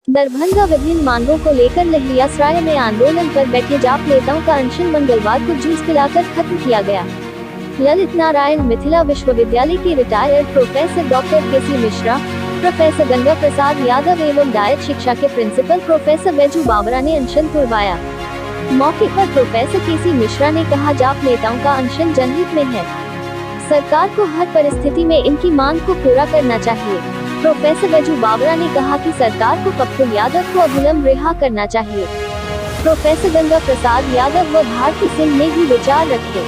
दरभंगा विभिन्न मांगों को लेकर लहरियासराय में आंदोलन पर बैठे जाप नेताओं का अनशन मंगलवार को जूस पिलाकर खत्म किया गया। ललित नारायण मिथिला विश्वविद्यालय के रिटायर्ड प्रोफेसर डॉक्टर केसी मिश्रा, प्रोफेसर गंगा प्रसाद यादव एवं डायट शिक्षा के प्रिंसिपल प्रोफेसर बैजू बावरा ने अनशन तुड़वाया। मौके पर प्रोफेसर केसी मिश्रा ने कहा, जाप नेताओं का अनशन जनहित में है। सरकार को हर परिस्थिति में इनकी मांग को पूरा करना चाहिए। प्रोफेसर बैजू बावरा ने कहा कि सरकार को पप्पू यादव को अविलंब रिहा करना चाहिए। प्रोफेसर गंगा प्रसाद यादव व भारती सिंह ने भी विचार रखे।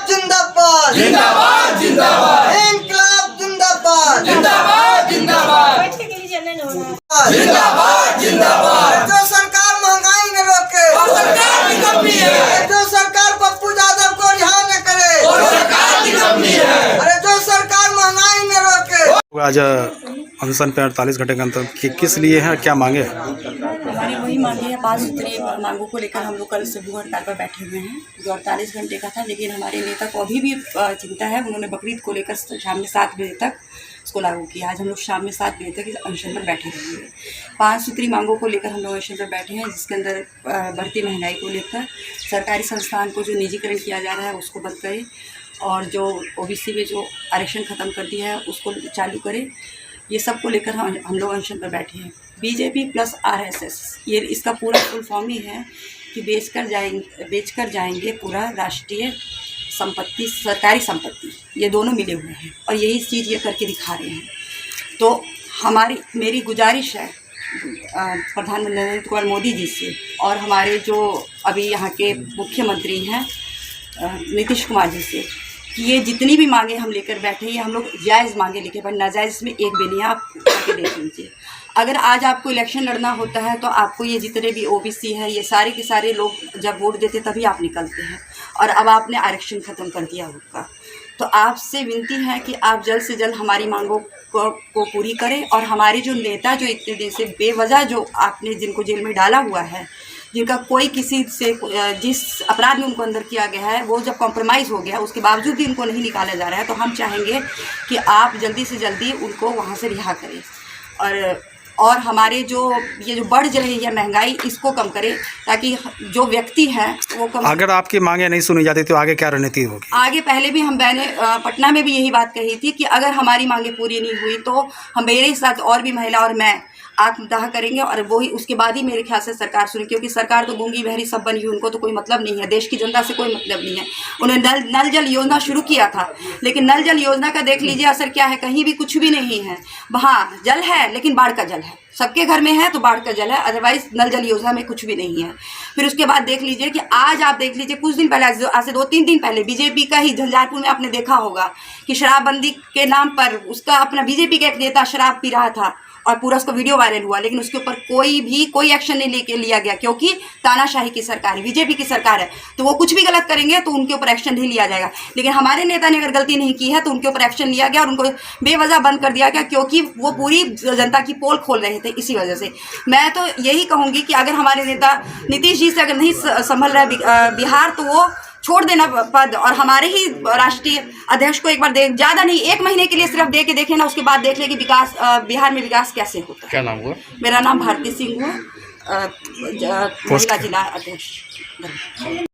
जिंदाबाद जिंदाबाद जिंदाबाद इनकलाब जिंदाबाद जिंदाबाद जिंदाबाद जिंदाबाद जिंदाबाद। जो सरकार महंगाई न रोके वो सरकार की कमी है। जो सरकार पप्पू यादव को रिहा न करे वो सरकार की कमी है। अरे जो सरकार महंगाई न रोके। आज अनशन पे 48 घंटे के अंतर किस लिए है, क्या मांगे? हमारी वही मांगे है, 5 सूत्री मांगों को लेकर हम लोग कल से भूख हड़ताल पर बैठे हुए हैं, जो 48 घंटे का था। लेकिन हमारे नेता को अभी भी चिंता है। उन्होंने बकरीद को लेकर शाम में 7 बजे तक इसको लागू किया। आज हम लोग शाम में 7 बजे तक इस अनशन पर बैठे रहेंगे। 5 सूत्री मांगों को लेकर हम लोग अनशन पर बैठे हैं, जिसके अंदर बढ़ती महंगाई को लेकर सरकारी संस्थान को जो निजीकरण किया जा रहा है उसको बंद करे, और जो ओबीसी में जो आरक्षण ख़त्म कर दिया है उसको चालू करे। ये सब को लेकर हम लोग अनशन पर बैठे हैं। बीजेपी प्लस आरएसएस, ये इसका पूरा फुल फॉर्म ही है कि बेचकर जाएंगे पूरा राष्ट्रीय संपत्ति, सरकारी संपत्ति, ये दोनों मिले हुए हैं और यही चीज़ ये करके दिखा रहे हैं। तो मेरी गुजारिश है प्रधानमंत्री नरेंद्र कुमार मोदी जी से, और हमारे जो अभी यहाँ के मुख्यमंत्री हैं नीतीश कुमार जी से, कि ये जितनी भी मांगे हम लेकर बैठे हैं, हम लोग जायज़ मांगे लेके बैठे, नाजायज़ में एक भी नहीं। आप करके देख लीजिए, अगर आज आपको इलेक्शन लड़ना होता है तो आपको ये जितने भी ओबीसी है, ये सारे के सारे लोग जब वोट देते तभी आप निकलते हैं, और अब आपने आरक्षण ख़त्म कर दिया होगा। तो आपसे विनती है कि आप जल्द से जल्द हमारी मांगों को पूरी करें, और हमारे जो नेता जो इतने दिन से बेवजह जो आपने जिनको जेल में डाला हुआ है, जिनका कोई किसी से जिस अपराध में उनको अंदर किया गया है वो जब कॉम्प्रोमाइज़ हो गया, उसके बावजूद भी उनको नहीं निकाला जा रहा है, तो हम चाहेंगे कि आप जल्दी से जल्दी उनको वहाँ से रिहा करें, और हमारे जो ये जो बढ़ रही है महंगाई, इसको कम करें, ताकि जो व्यक्ति है वो कम। अगर आपकी मांगे नहीं सुनी जाती तो आगे क्या रणनीति होगी? आगे पहले भी मैंने पटना में भी यही बात कही थी कि अगर हमारी मांगे पूरी नहीं हुई तो हम मेरे साथ और भी महिला और मैं आत्मदाह करेंगे, और वही उसके बाद ही मेरे ख्याल से सरकार सुनी, क्योंकि सरकार तो गूंगी बहरी सब बनी हुई, उनको तो कोई मतलब नहीं है, देश की जनता से कोई मतलब नहीं है। उन्होंने नल जल योजना शुरू किया था, लेकिन नल जल योजना का देख लीजिए असर क्या है, कहीं भी कुछ भी नहीं है। वहाँ जल है लेकिन बाढ़ का जल है, सबके घर में है तो बाढ़ का जल है, अदरवाइज नल जल योजना में कुछ भी नहीं है। फिर उसके बाद देख लीजिए कि आज आप देख लीजिए, कुछ दिन पहले, आज से 2-3 दिन पहले बीजेपी का ही झंझारपुर में आपने देखा होगा कि शराबबंदी के नाम पर उसका अपना बीजेपी का एक नेता शराब पी रहा था, और पूरा उसका वीडियो वायरल हुआ, लेकिन उसके ऊपर कोई एक्शन नहीं लिया गया, क्योंकि तानाशाही की सरकार है, बीजेपी की सरकार है, तो वो कुछ भी गलत करेंगे तो उनके ऊपर एक्शन नहीं लिया जाएगा। लेकिन हमारे नेता ने अगर गलती नहीं की है तो उनके ऊपर एक्शन लिया गया और उनको बेवजह बंद कर दिया गया, क्योंकि वो पूरी जनता की पोल खोल रहे थे। इसी वजह से मैं तो यही कहूँगी कि अगर हमारे नेता नीतीश जी से अगर नहीं संभल रहा बिहार, तो वो छोड़ देना पद, और हमारे ही राष्ट्रीय अध्यक्ष को एक बार ज़्यादा नहीं 1 महीने के लिए सिर्फ दे के देखें ना, उसके बाद देख ले कि विकास बिहार में विकास कैसे होता है। क्या नाम हुआ? मेरा नाम भारती सिंह हुआ, महिला जिला अध्यक्ष।